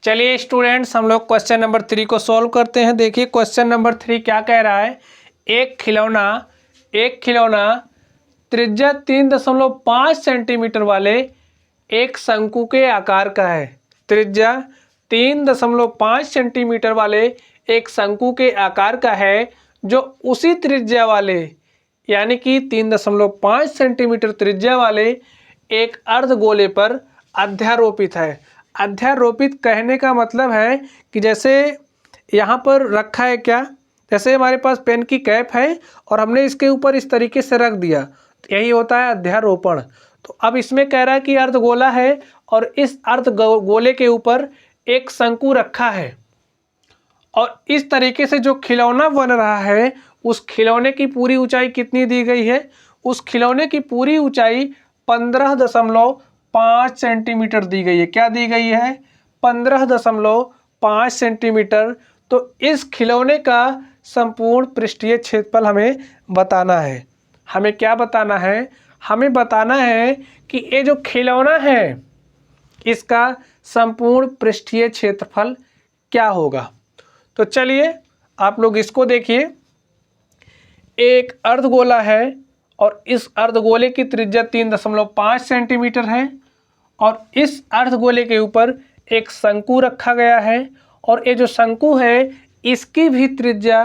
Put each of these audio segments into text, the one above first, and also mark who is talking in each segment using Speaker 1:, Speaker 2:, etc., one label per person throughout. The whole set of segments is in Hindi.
Speaker 1: चलिए स्टूडेंट्स, हम लोग क्वेश्चन नंबर 3 को सॉल्व करते हैं। देखिए क्वेश्चन नंबर 3 क्या कह रहा है। एक खिलौना त्रिज्या 3.5 सेंटीमीटर वाले एक शंकु के आकार का है। त्रिज्या 3.5 सेंटीमीटर वाले एक शंकु के आकार का है, जो उसी त्रिज्या वाले यानी कि 3.5 सेंटीमीटर त्रिज्या वाले एक अर्धगोले पर अध्यारोपित है। अध्यारोपित कहने का मतलब है कि जैसे यहाँ पर रखा है क्या, जैसे हमारे पास पेन की कैप है और हमने इसके ऊपर इस तरीके से रख दिया, तो यही होता है अध्यारोपण। तो अब इसमें कह रहा है कि अर्धगोला है और इस अर्धगोले के ऊपर एक शंकु रखा है और इस तरीके से जो खिलौना बन रहा है उस खिलौने की पूरी ऊंचाई कितनी दी गई है। उस खिलौने की पूरी ऊंचाई 15.5 सेंटीमीटर दी गई है। क्या दी गई है? 15.5 सेंटीमीटर। तो इस खिलौने का संपूर्ण पृष्ठीय क्षेत्रफल हमें बताना है। हमें क्या बताना है? हमें बताना है कि ये जो खिलौना है इसका संपूर्ण पृष्ठीय क्षेत्रफल क्या होगा। तो चलिए आप लोग इसको देखिए। एक अर्धगोला है और इस अर्धगोले की त्रिज्या 3.5 सेंटीमीटर है और इस अर्धगोले के ऊपर एक शंकु रखा गया है और ये जो शंकु है इसकी भी त्रिज्या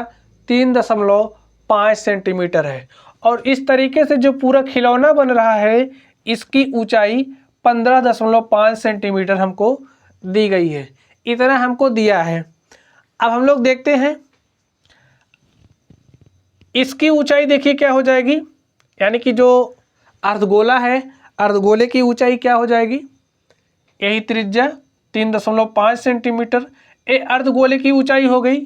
Speaker 1: 3.5 सेंटीमीटर है और इस तरीके से जो पूरा खिलौना बन रहा है इसकी ऊंचाई 15.5 सेंटीमीटर हमको दी गई है। इतना हमको दिया है। अब हम लोग देखते हैं इसकी ऊंचाई। देखिए क्या हो जाएगी, यानी कि जो अर्धगोला है अर्धगोले की ऊंचाई क्या हो जाएगी, यही त्रिज्या 3.5 सेंटीमीटर। ये अर्धगोले की ऊंचाई हो गई।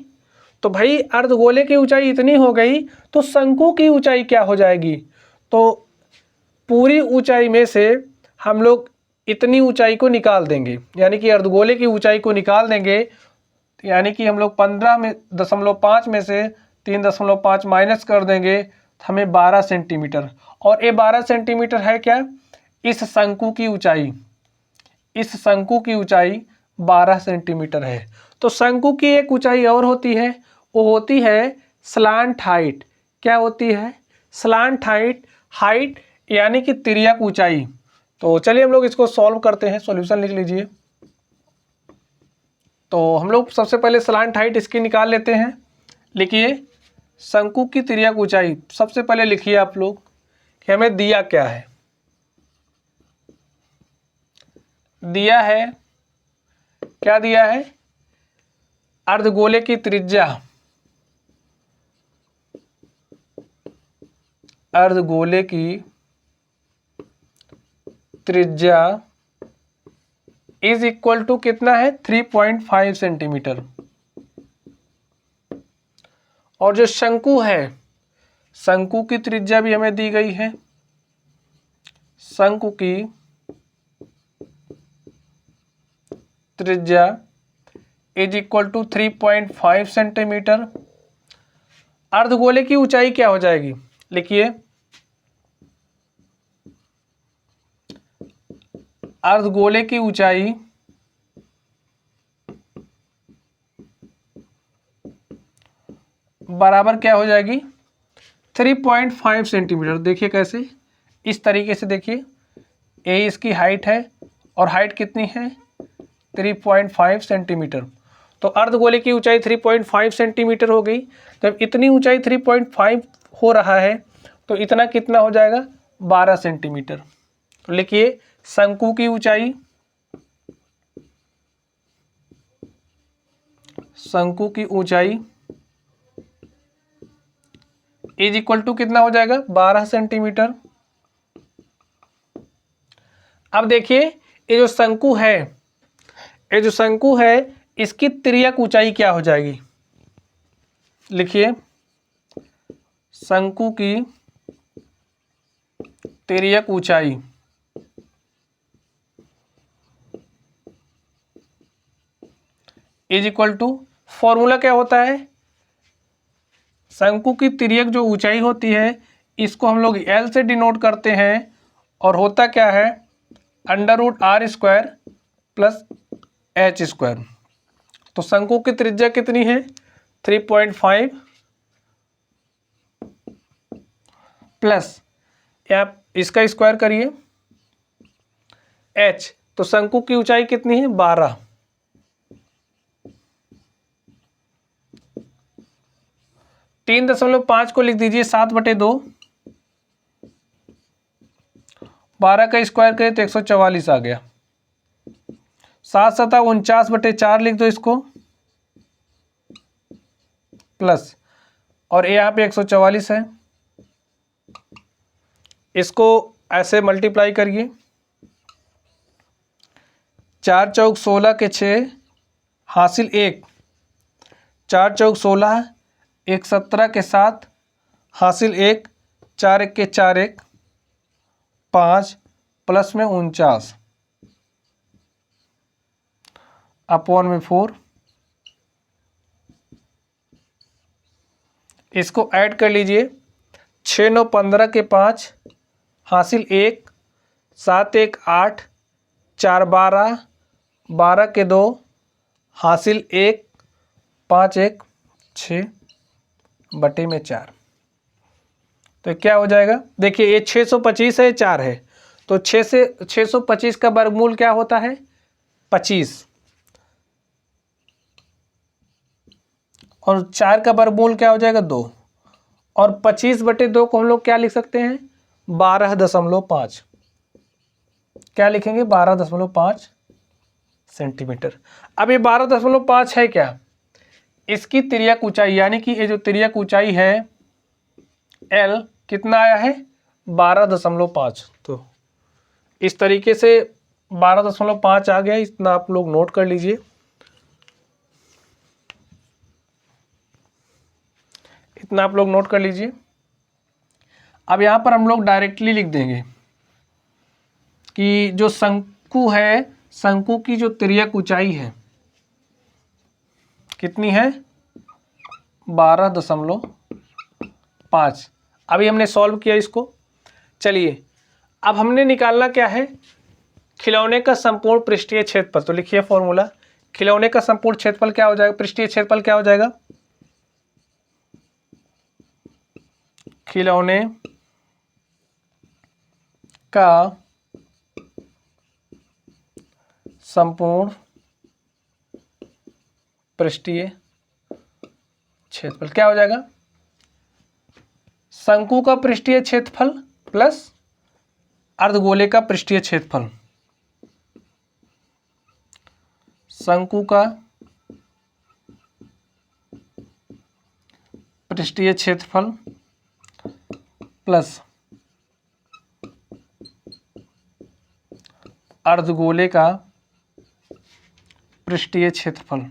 Speaker 1: तो भाई अर्धगोले की ऊंचाई इतनी हो गई तो शंकु की ऊंचाई क्या हो जाएगी। तो पूरी ऊंचाई में से हम लोग इतनी ऊंचाई को निकाल देंगे, यानी कि अर्धगोले की ऊंचाई को निकाल देंगे। यानी कि हम लोग 15.5 में से 3.5 माइनस कर देंगे तो हमें 12 सेंटीमीटर। और ये 12 सेंटीमीटर है क्या, इस शंकु की ऊंचाई। इस शंकु की ऊंचाई 12 सेंटीमीटर है। तो शंकु की एक ऊंचाई और होती है, वो होती है स्लांट हाइट। क्या होती है? Slant height. हाइट यानी कि तिर्यक ऊंचाई। तो चलिए हम लोग इसको सॉल्व करते हैं। सॉल्यूशन लिख लीजिए। तो हम लोग सबसे पहले स्लांट हाइट इसकी निकाल लेते हैं। लिखिए शंकु की तिर्यक ऊंचाई। सबसे पहले लिखिए आप लोग कि हमें दिया क्या है। दिया है, क्या दिया है? अर्धगोले की त्रिज्या। अर्धगोले की त्रिज्या इज इक्वल टू कितना है? 3.5 सेंटीमीटर। और जो शंकु है, शंकु की त्रिज्या भी हमें दी गई है। शंकु की त्रिज्या इज इक्वल टू 3.5 सेंटीमीटर। अर्धगोले की ऊंचाई क्या हो जाएगी? लिखिए अर्धगोले की ऊंचाई बराबर क्या हो जाएगी? 3.5 सेंटीमीटर। देखिए कैसे, इस तरीके से देखिए, ये इसकी हाइट है और हाइट कितनी है? 3.5 सेंटीमीटर। तो अर्धगोले की ऊंचाई 3.5 सेंटीमीटर हो गई। जब इतनी ऊंचाई 3.5 हो रहा है तो इतना कितना हो जाएगा? 12 सेंटीमीटर। तो लिखिए शंकु की ऊंचाई, शंकु की ऊंचाई इज इक्वल टू कितना हो जाएगा? 12 सेंटीमीटर। अब देखिए ये जो शंकु है, ये जो शंकु है इसकी तिर्यक ऊंचाई क्या हो जाएगी? लिखिए शंकु की तिर्यक ऊंचाई इज इक्वल टू, फॉर्मूला क्या होता है? शंकु की तिर्यक जो ऊंचाई होती है इसको हम लोग एल से डिनोट करते हैं और होता क्या है? √r² + h²। तो शंकु की त्रिज्या कितनी है 3.5 प्लस आप इसका स्क्वायर करिए h, तो शंकु की ऊंचाई कितनी है 12, तीन दशमलव 5 को लिख दीजिए 7/2, 12 का स्क्वायर करें तो 144 आ गया, 7×7 = 49/4 लिख दो इसको प्लस, और यहाँ पे 144 है, इसको ऐसे मल्टीप्लाई करिए, 4 चौक 16 के 6 हासिल 1, 4 चौक 16, 1 17 के 7 हासिल 1, 4 1 के 4 1 5 प्लस में 49 अपॉन में 4, इसको ऐड कर लीजिए, 6 9 15 के 5 हासिल 1, 7 1 8, 4 12, 12 के 2 हासिल 1, 5 1 6/4। तो क्या हो जाएगा, देखिए ये 625 है, 4 है, तो 6 से 625 का वर्गमूल क्या होता है 25, और 4 का वर्गमूल क्या हो जाएगा 2, और 25/2 को हम लोग क्या लिख सकते हैं 12.5, क्या लिखेंगे 12.5 सेंटीमीटर। अब ये 12.5 है क्या, इसकी तिर्यक ऊंचाई, यानी कि ये जो तिर्यक ऊंचाई है L कितना आया है 12.5, तो इस तरीके से 12.5 आ गया, इतना आप लोग नोट कर लीजिए। इतना आप लोग नोट कर लीजिए। अब यहाँ पर हम लोग डायरेक्टली लिख देंगे कि जो शंकु है, शंकु की जो तिर्यक ऊंचाई है कितनी है 12.5। अभी हमने सॉल्व किया इसको। चलिए अब हमने निकालना क्या है खिलौने का संपूर्ण पृष्ठीय क्षेत्रफल। तो लिखिए फॉर्मूला, खिलौने का संपूर्ण क्षेत्रफल क्या हो जाएगा, पृष्ठीय क्षेत्रफल क्या हो जाएगा, खिलौने का संपूर्ण पृष्ठीय क्षेत्रफल क्या हो जाएगा, शंकु का पृष्ठीय क्षेत्रफल प्लस अर्धगोले का पृष्ठीय क्षेत्रफल, शंकु का पृष्ठीय क्षेत्रफल प्लस अर्धगोले का पृष्ठीय क्षेत्रफल।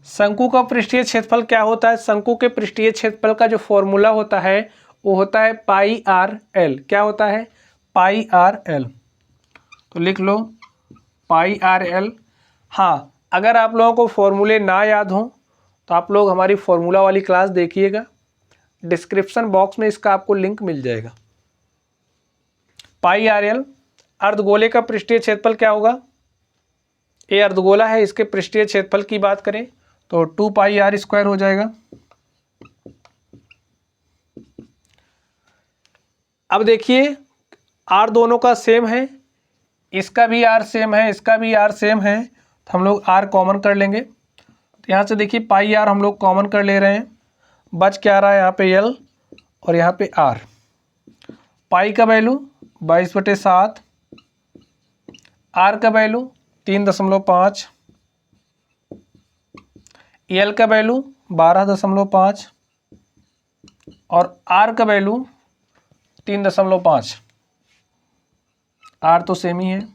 Speaker 1: शंकु का पृष्ठीय क्षेत्रफल क्या होता है, शंकु के पृष्ठीय क्षेत्रफल का जो फॉर्मूला होता है वो होता है πr/l। क्या होता है πr/l, तो लिख लो πr/l। हाँ, अगर आप लोगों को फॉर्मूले ना याद हो तो आप लोग हमारी फॉर्मूला वाली क्लास देखिएगा, डिस्क्रिप्शन बॉक्स में इसका आपको लिंक मिल जाएगा। πr/l अर्धगोले का पृष्ठीय क्षेत्रफल क्या होगा, ये अर्धगोला है, इसके पृष्ठीय क्षेत्रफल की बात करें तो 2πr² हो जाएगा। अब देखिए r दोनों का सेम है, इसका भी r सेम है, इसका भी r सेम है, तो हम लोग r कॉमन कर लेंगे। तो यहाँ से देखिए πr हम लोग कॉमन कर ले रहे हैं, बच क्या रहा है यहाँ पे l और यहाँ पे r। पाई का वैल्यू 22/7, r का वैल्यू 3.5, l का वैल्यू 12.5 और r का वैल्यू 3.5। r तो सेम ही है,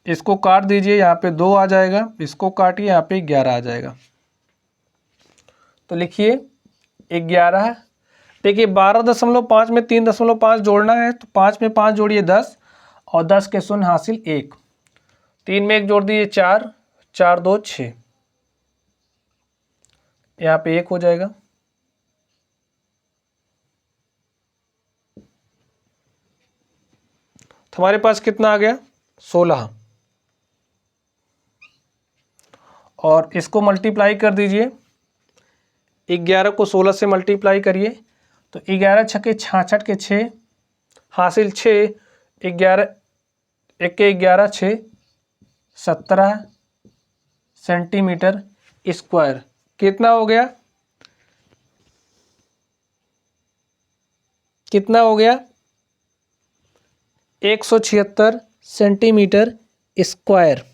Speaker 1: इसको काट दीजिए, यहाँ पे 2 आ जाएगा, इसको काटिए, यहाँ पे 11 आ जाएगा। तो लिखिए 11। देखिए 12.5 में 3.5 जोड़ना है, तो 5 में 5 जोड़िए 10 और 10 के शून्य हासिल 1, 3 में 1 जोड़ दीजिए 4, 4 2 6, यहाँ पे 1 हो जाएगा। तो हमारे पास कितना आ गया 16, और इसको मल्टीप्लाई कर दीजिए, 11 को 16 से मल्टीप्लाई करिए तो 11 छक्के 66 के 6 हासिल 6, 11 एक के 11 6 17 सेंटीमीटर स्क्वायर। कितना हो गया, कितना हो गया 176 सेंटीमीटर स्क्वायर।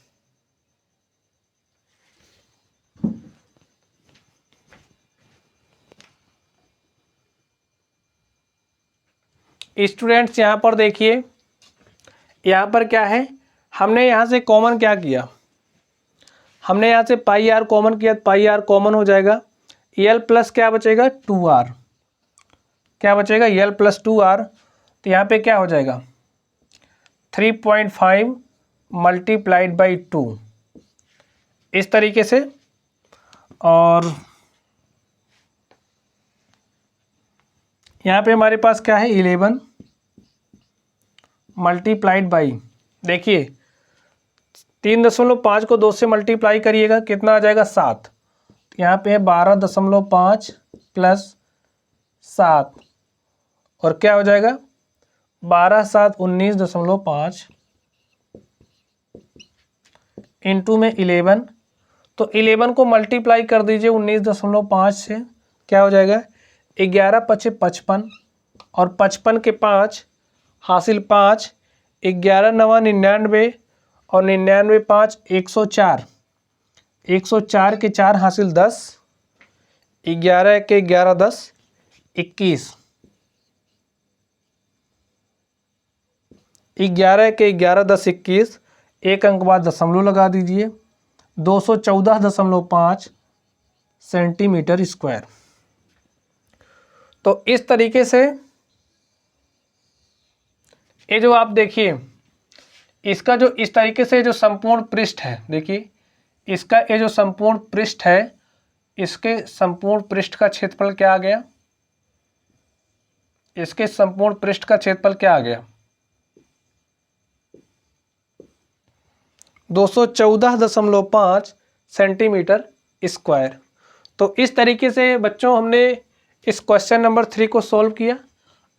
Speaker 1: स्टूडेंट्स यहाँ पर देखिए, यहाँ पर क्या है, हमने यहाँ से कॉमन क्या किया, हमने यहाँ से पाई आर कॉमन किया, पाई आर कॉमन हो जाएगा, एल प्लस क्या बचेगा 2r, क्या बचेगा एल प्लस 2r। तो यहाँ पे क्या हो जाएगा 3.5 मल्टीप्लाइड बाई 2 इस तरीके से। और यहाँ पे हमारे पास क्या है 11 मल्टीप्लाइड बाई, देखिए 3.5 को 2 से मल्टीप्लाई करिएगा कितना आ जाएगा 7, यहाँ पे है 12.5 प्लस 7 और क्या हो जाएगा 12 7 19.5 इंटू में 11, तो 11 को मल्टीप्लाई कर दीजिए 19.5 से, क्या हो जाएगा 11 5 55 और 55 के 5 हासिल 5, 11 9 99 और 99 5 104, 104 के 4 हासिल 10, 11 के 11 10 21, 11 के 11 10 21, एक अंक बाद दशमलव लगा दीजिए, 214.5 सेंटीमीटर स्क्वायर। तो इस तरीके से ये जो आप देखिए, इसका जो इस तरीके से जो संपूर्ण पृष्ठ है, देखिए इसका ये जो संपूर्ण पृष्ठ है, इसके संपूर्ण पृष्ठ का क्षेत्रफल क्या आ गया, इसके संपूर्ण पृष्ठ का क्षेत्रफल क्या आ गया 214.5 सेंटीमीटर स्क्वायर। तो इस तरीके से बच्चों हमने इस क्वेश्चन नंबर 3 को सॉल्व किया।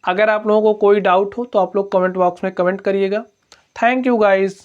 Speaker 1: अगर आप लोगों को कोई डाउट हो तो आप लोग कमेंट बॉक्स में कमेंट करिएगा। Thank you guys.